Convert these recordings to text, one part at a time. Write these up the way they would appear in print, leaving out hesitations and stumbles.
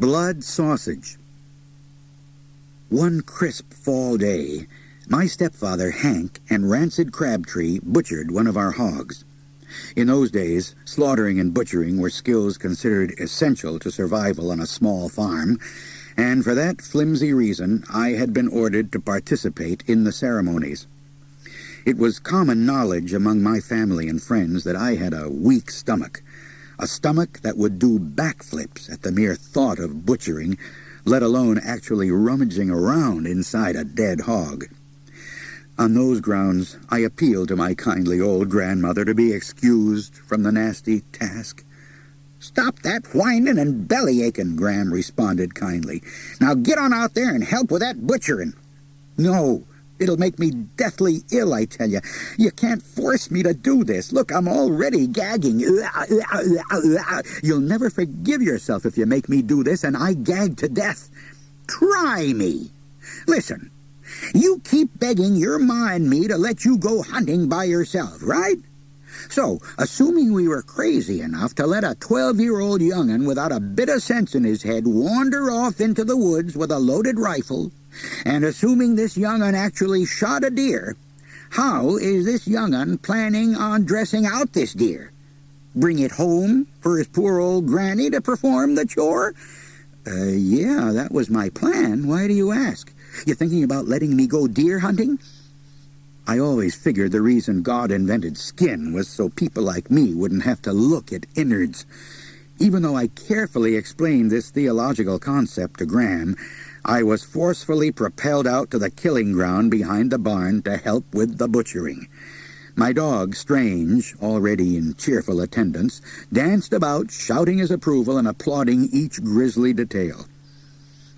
Blood sausage. One crisp fall day, my stepfather, Hank, and Rancid Crabtree butchered one of our hogs. In those days, slaughtering and butchering were skills considered essential to survival on a small farm, and for that flimsy reason, I had been ordered to participate in the ceremonies. It was common knowledge among my family and friends that I had a weak stomach, a stomach that would do backflips at the mere thought of butchering, let alone actually rummaging around inside a dead hog. On those grounds, I appealed to my kindly old grandmother to be excused from the nasty task. "Stop that whining and belly-aching," Gram responded kindly. "Now get on out there and help with that butchering." "No, it'll make me deathly ill, I tell you. You can't force me to do this. Look, I'm already gagging. You'll never forgive yourself if you make me do this, and I gag to death." "Try me. Listen, you keep begging your ma and me to let you go hunting by yourself, right? So, assuming we were crazy enough to let a 12-year-old young'un without a bit of sense in his head wander off into the woods with a loaded rifle, and assuming this young'un actually shot a deer, how is this young'un planning on dressing out this deer? Bring it home for his poor old granny to perform the chore?" Yeah, that was my plan. Why do you ask? You thinking about letting me go deer hunting?" I always figured the reason God invented skin was so people like me wouldn't have to look at innards. Even though I carefully explained this theological concept to Gram, I was forcefully propelled out to the killing ground behind the barn to help with the butchering. My dog, Strange, already in cheerful attendance, danced about, shouting his approval and applauding each grisly detail.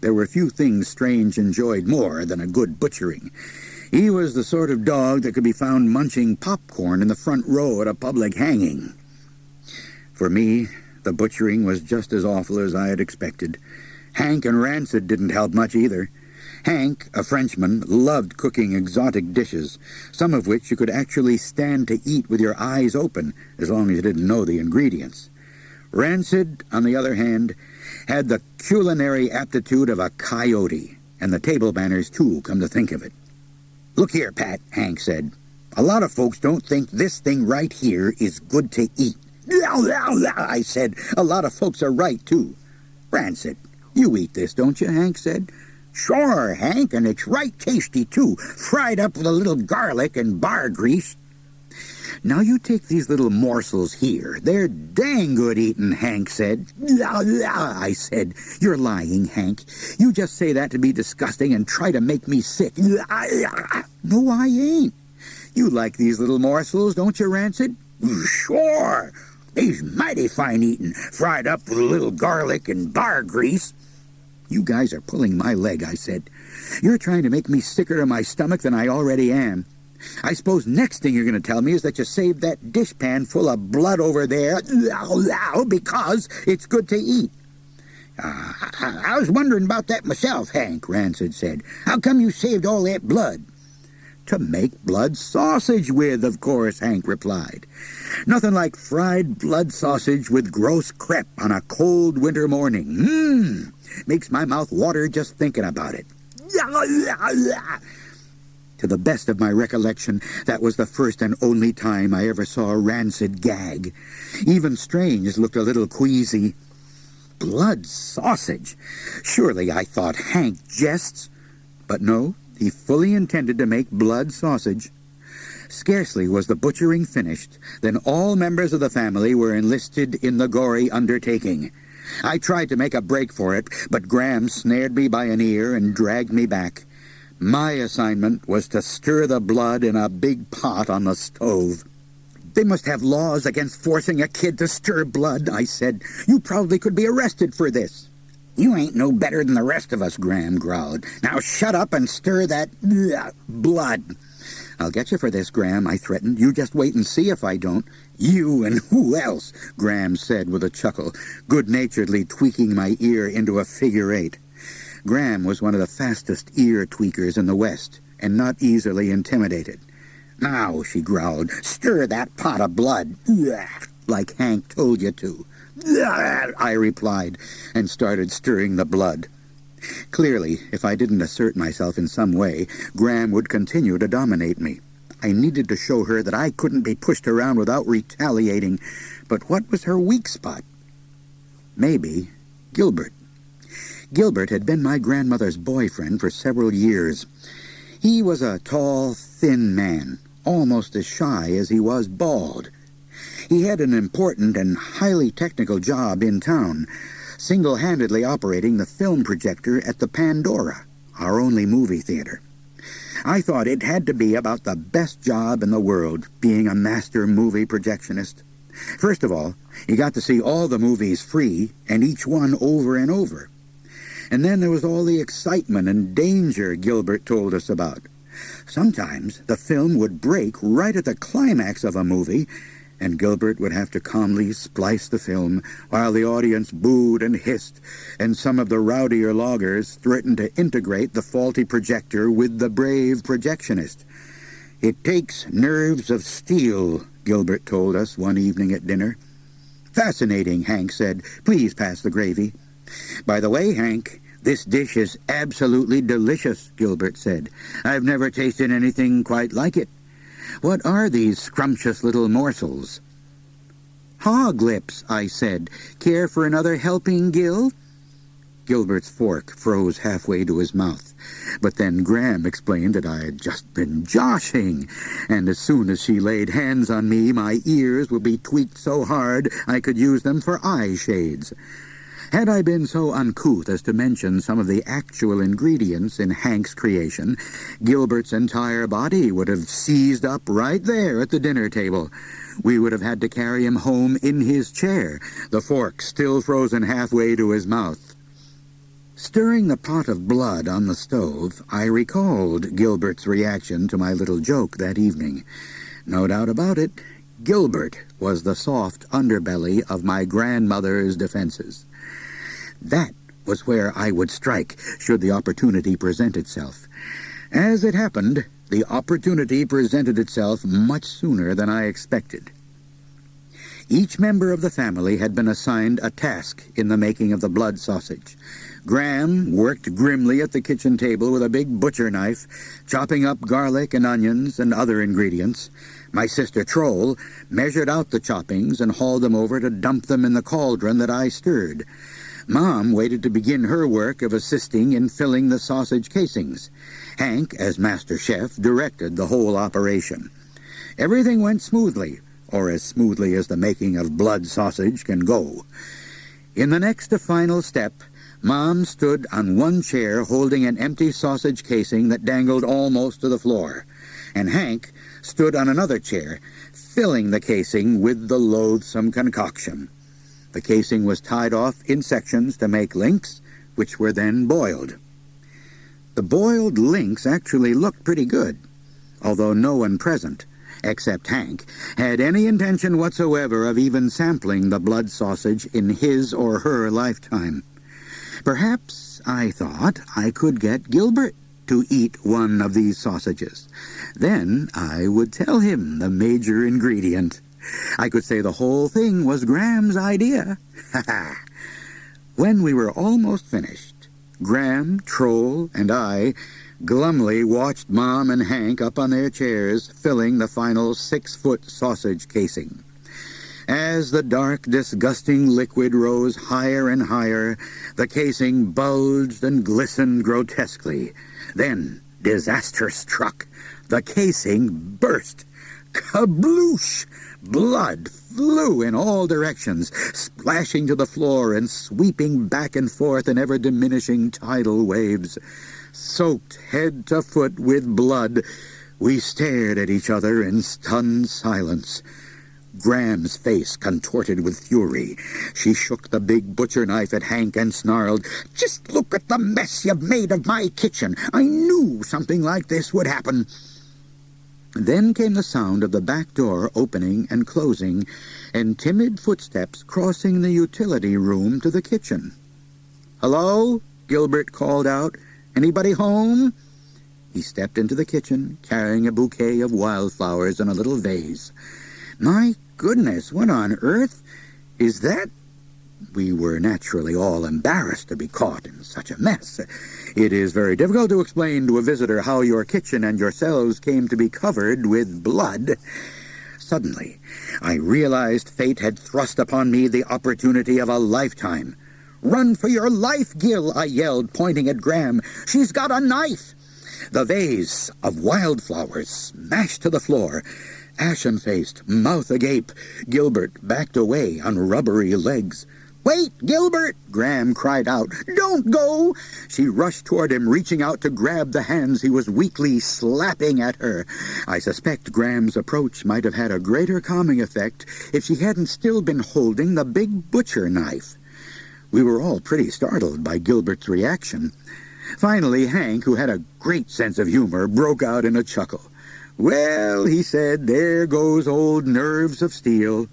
There were few things Strange enjoyed more than a good butchering. He was the sort of dog that could be found munching popcorn in the front row at a public hanging. For me, the butchering was just as awful as I had expected. Hank and Rancid didn't help much either. Hank, a Frenchman, loved cooking exotic dishes, some of which you could actually stand to eat with your eyes open, as long as you didn't know the ingredients. Rancid, on the other hand, had the culinary aptitude of a coyote, and the table manners, too, come to think of it. "Look here, Pat," Hank said. "A lot of folks don't think this thing right here is good to eat." I said. "A lot of folks are right, too." "Rancid, you eat this, don't you?" Hank said. "Sure, Hank, and it's right tasty, too, fried up with a little garlic and bar grease." "Now you take these little morsels here. They're dang good eatin'," Hank said. I said. "You're lying, Hank. You just say that to be disgusting and try to make me sick." "No, I ain't. You like these little morsels, don't you, Rancid?" "Sure. They's mighty fine eatin', fried up with a little garlic and bar grease." "You guys are pulling my leg," I said. "You're trying to make me sicker to my stomach than I already am. I suppose next thing you're going to tell me is that you saved that dishpan full of blood over there because it's good to eat." I was wondering about that myself, Hank," Rancid said. "How come you saved all that blood?" "To make blood sausage with, of course," Hank replied. "Nothing like fried blood sausage with gross crepe on a cold winter morning. Makes my mouth water just thinking about it." To the best of my recollection, that was the first and only time I ever saw Rancid gag. Even Strange looked a little queasy. Blood sausage? Surely I thought Hank jests. But no, he fully intended to make blood sausage. Scarcely was the butchering finished than all members of the family were enlisted in the gory undertaking. I tried to make a break for it, but Gram snared me by an ear and dragged me back. My assignment was to stir the blood in a big pot on the stove. "They must have laws against forcing a kid to stir blood," I said. "You probably could be arrested for this." "You ain't no better than the rest of us," Gram growled. "Now shut up and stir that blood." "I'll get you for this, Gram," I threatened. "You just wait and see if I don't." "You and who else?" Gram said with a chuckle, good-naturedly tweaking my ear into a figure eight. Gram was one of the fastest ear tweakers in the West, and not easily intimidated. "Now," she growled, "stir that pot of blood, like Hank told you to." I replied, and started stirring the blood. Clearly, if I didn't assert myself in some way, Gram would continue to dominate me. I needed to show her that I couldn't be pushed around without retaliating. But what was her weak spot? Maybe Gilbert. Gilbert had been my grandmother's boyfriend for several years. He was a tall, thin man, almost as shy as he was bald. He had an important and highly technical job in town, single-handedly operating the film projector at the Pandora, our only movie theater. I thought it had to be about the best job in the world, being a master movie projectionist. First of all, you got to see all the movies free, and each one over and over. And then there was all the excitement and danger Gilbert told us about. Sometimes the film would break right at the climax of a movie, and Gilbert would have to calmly splice the film while the audience booed and hissed, and some of the rowdier loggers threatened to integrate the faulty projector with the brave projectionist. "It takes nerves of steel," Gilbert told us one evening at dinner. "Fascinating," Hank said. "Please pass the gravy." "By the way, Hank, this dish is absolutely delicious," Gilbert said. "I've never tasted anything quite like it. What are these scrumptious little morsels?" "Hog lips," I said. "Care for another helping, Gil?" Gilbert's fork froze halfway to his mouth. But then Gram explained that I had just been joshing, and as soon as she laid hands on me, my ears would be tweaked so hard I could use them for eye shades. Had I been so uncouth as to mention some of the actual ingredients in Hank's creation, Gilbert's entire body would have seized up right there at the dinner table. We would have had to carry him home in his chair, the fork still frozen halfway to his mouth. Stirring the pot of blood on the stove, I recalled Gilbert's reaction to my little joke that evening. No doubt about it, Gilbert was the soft underbelly of my grandmother's defenses. That was where I would strike, should the opportunity present itself. As it happened, the opportunity presented itself much sooner than I expected. Each member of the family had been assigned a task in the making of the blood sausage. Gram worked grimly at the kitchen table with a big butcher knife, chopping up garlic and onions and other ingredients. My sister Troll measured out the choppings and hauled them over to dump them in the cauldron that I stirred. Mom waited to begin her work of assisting in filling the sausage casings. Hank, as master chef, directed the whole operation. Everything went smoothly, or as smoothly as the making of blood sausage can go. In the next to final step, Mom stood on one chair holding an empty sausage casing that dangled almost to the floor, and Hank stood on another chair, filling the casing with the loathsome concoction. The casing was tied off in sections to make links, which were then boiled. The boiled links actually looked pretty good, although no one present, except Hank, had any intention whatsoever of even sampling the blood sausage in his or her lifetime. Perhaps, I thought, I could get Gilbert to eat one of these sausages. Then I would tell him the major ingredient. I could say the whole thing was Gram's idea. When we were almost finished, Gram, Troll, and I glumly watched Mom and Hank up on their chairs filling the final 6-foot sausage casing. As the dark, disgusting liquid rose higher and higher, the casing bulged and glistened grotesquely. Then disaster struck. The casing burst. Kabloosh! Blood flew in all directions, splashing to the floor and sweeping back and forth in ever-diminishing tidal waves. Soaked head to foot with blood, we stared at each other in stunned silence. Gram's face contorted with fury. She shook the big butcher knife at Hank and snarled, "Just look at the mess you've made of my kitchen. I knew something like this would happen." Then came the sound of the back door opening and closing, and timid footsteps crossing the utility room to the kitchen. "Hello?" Gilbert called out. "Anybody home?" He stepped into the kitchen, carrying a bouquet of wildflowers in a little vase. "My goodness, what on earth is that?" We were naturally all embarrassed to be caught in such a mess. It is very difficult to explain to a visitor how your kitchen and yourselves came to be covered with blood. Suddenly, I realized fate had thrust upon me the opportunity of a lifetime. "Run for your life, Gil," I yelled, pointing at Graham. "She's got a knife." The vase of wildflowers smashed to the floor. Ashen-faced, mouth agape, Gilbert backed away on rubbery legs. "Wait, Gilbert!" Graham cried out. "Don't go!" She rushed toward him, reaching out to grab the hands he was weakly slapping at her. I suspect Graham's approach might have had a greater calming effect if she hadn't still been holding the big butcher knife. We were all pretty startled by Gilbert's reaction. Finally, Hank, who had a great sense of humor, broke out in a chuckle. "Well," he said, "there goes old nerves of steel."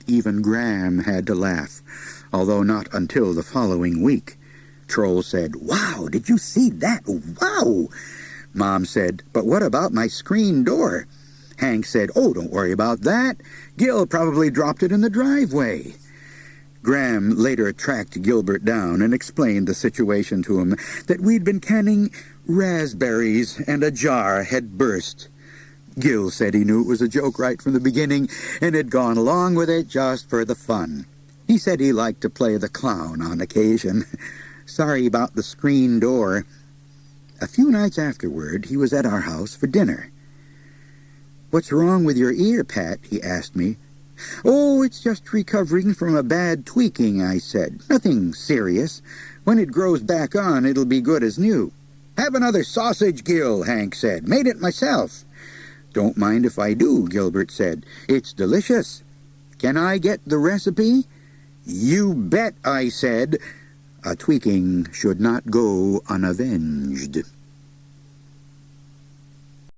Even Graham had to laugh, although not until the following week. Troll said, "Wow, did you see that? Wow!" Mom said, "But what about my screen door?" Hank said, "Oh, don't worry about that. Gil probably dropped it in the driveway." Graham later tracked Gilbert down and explained the situation to him, that we'd been canning raspberries and a jar had burst. Gil said he knew it was a joke right from the beginning and had gone along with it just for the fun. He said he liked to play the clown on occasion. Sorry about the screen door. A few nights afterward, he was at our house for dinner. "What's wrong with your ear, Pat?" he asked me. "Oh, it's just recovering from a bad tweaking," I said. "Nothing serious. When it grows back on, it'll be good as new." "Have another sausage, Gil," Hank said. "Made it myself." "Don't mind if I do," Gilbert said. "It's delicious. Can I get the recipe?" "You bet," I said. A tweaking should not go unavenged.